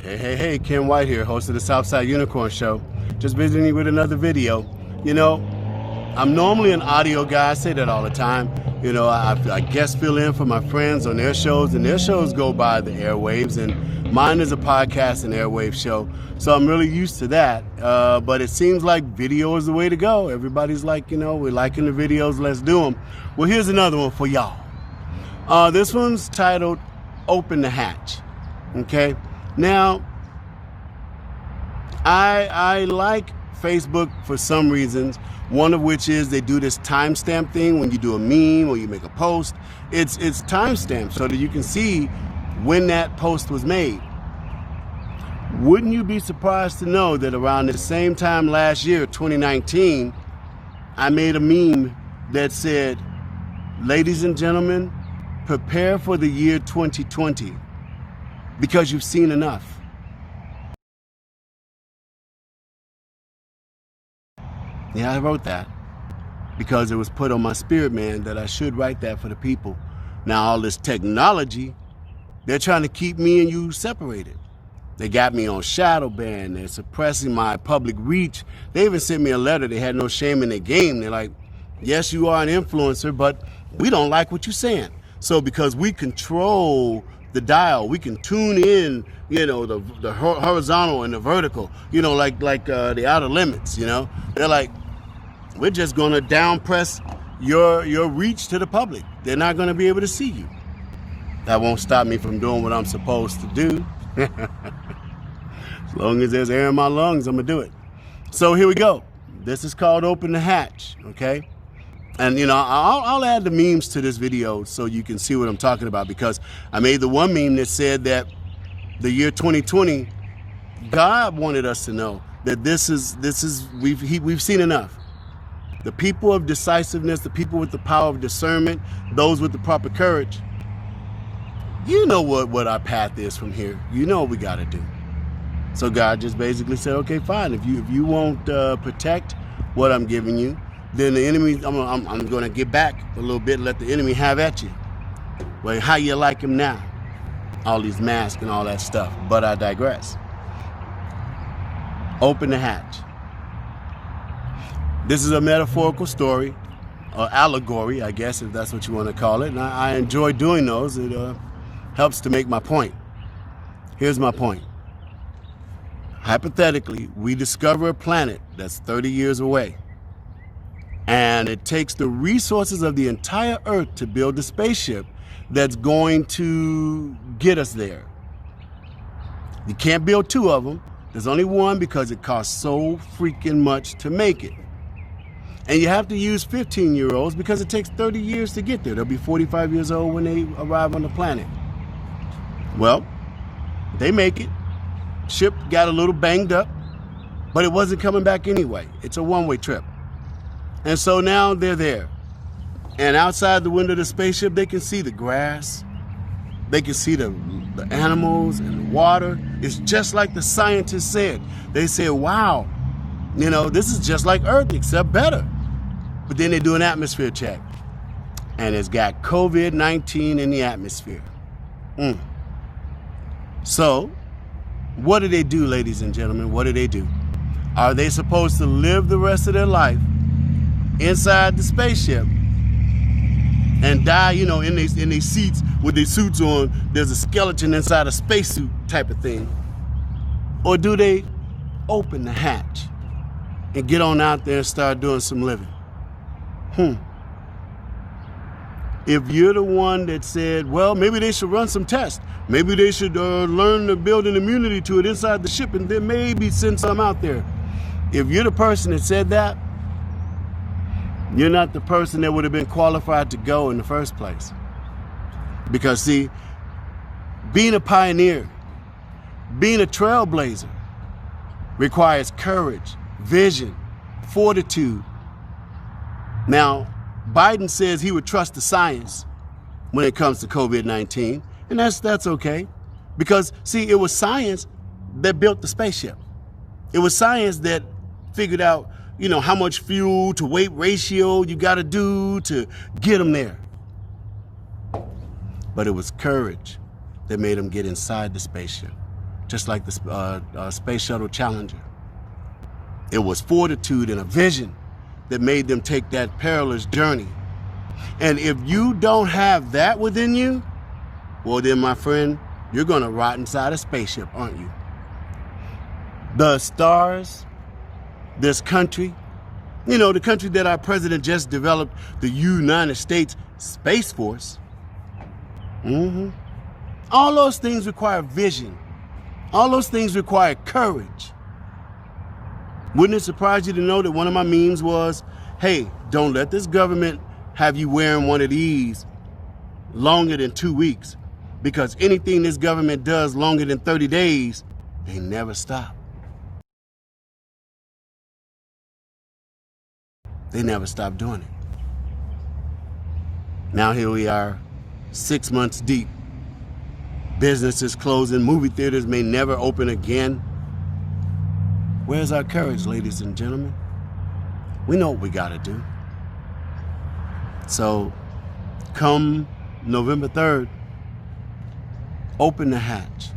Hey, Ken White here, host of the Southside Unicorn Show. Just visiting you with another video. You know, I'm normally an audio guy, I say that all the time. You know, I guest fill in for my friends on their shows, and their shows go by the airwaves, and mine is a podcast and airwave show. So I'm really used to that, but it seems like video is the way to go. Everybody's like, you know, we're liking the videos, let's do them. Well, here's another one for y'all. This one's titled, Open the Hatch, okay? Now, I like Facebook for some reasons, one of which is they do this timestamp thing when you do a meme or you make a post. It's timestamped so that you can see when that post was made. Wouldn't you be surprised to know that around the same time last year, 2019, I made a meme that said, ladies and gentlemen, prepare for the year 2020 because you've seen enough. Yeah, I wrote that because it was put on my spirit, man, that I should write that for the people. Now, all this technology, they're trying to keep me and you separated. They got me on shadow ban. They're suppressing my public reach. They even sent me a letter. They had no shame in their game. They're like, yes, you are an influencer, but we don't like what you're saying. So because we control the dial, we can tune in, you know, the horizontal and the vertical, you know, like the outer limits, you know. They're like, we're just going to down press your reach to the public. They're not going to be able to see you. That won't stop me from doing what I'm supposed to do. As long as there's air in my lungs, I'm going to do it. So here we go. This is called Open the Hatch, okay? And, you know, I'll add the memes to this video so you can see what I'm talking about, because I made the one meme that said that the year 2020, God wanted us to know that we've seen enough. The people of decisiveness, the people with the power of discernment, those with the proper courage, you know what our path is from here. You know what we got to do. So God just basically said, okay, fine. If you won't protect what I'm giving you, then the enemy, I'm going to get back a little bit and let the enemy have at you. Well, how you like him now? All these masks and all that stuff. But I digress. Open the hatch. This is a metaphorical story, or allegory, I guess, if that's what you want to call it. And I enjoy doing those. It helps to make my point. Here's my point. Hypothetically, we discover a planet that's 30 years away. And it takes the resources of the entire Earth to build a spaceship that's going to get us there. You can't build two of them. There's only one because it costs so freaking much to make it. And you have to use 15-year-olds because it takes 30 years to get there. They'll be 45 years old when they arrive on the planet. Well, they make it. Ship got a little banged up, but it wasn't coming back anyway. It's a one-way trip. And so now they're there. And outside the window of the spaceship, they can see the grass. They can see the animals and the water. It's just like the scientists said. They said, wow, you know, this is just like Earth, except better. But then they do an atmosphere check. And it's got COVID-19 in the atmosphere. So, what do they do, ladies and gentlemen? What do they do? Are they supposed to live the rest of their life inside the spaceship and die, you know, in these seats with their suits on? There's a skeleton inside a spacesuit type of thing. Or do they open the hatch and get on out there and start doing some living? If you're the one that said, well, maybe they should run some tests. Maybe they should learn to build an immunity to it inside the ship and then maybe send some out there. If you're the person that said that, you're not the person that would have been qualified to go in the first place. Because see, being a pioneer, being a trailblazer requires courage, vision, fortitude. Now, Biden says he would trust the science when it comes to COVID-19, and that's okay. Because see, it was science that built the spaceship. It was science that figured out, you know, how much fuel to weight ratio you got to do to get them there. But it was courage that made them get inside the spaceship. just like the Space Shuttle Challenger. It was fortitude and a vision that made them take that perilous journey. And if you don't have that within you, well then, my friend, you're gonna rot inside a spaceship, aren't you? The stars, this country, you know, the country that our president just developed, the United States Space Force. All those things require vision. All those things require courage. Wouldn't it surprise you to know that one of my memes was, hey, don't let this government have you wearing one of these longer than 2 weeks, because anything this government does longer than 30 days, they never stop. They never stop doing it. Now here we are, 6 months deep. Businesses closing, movie theaters may never open again. Where's our courage, ladies and gentlemen? We know what we gotta do. So, come November 3rd, open the hatch.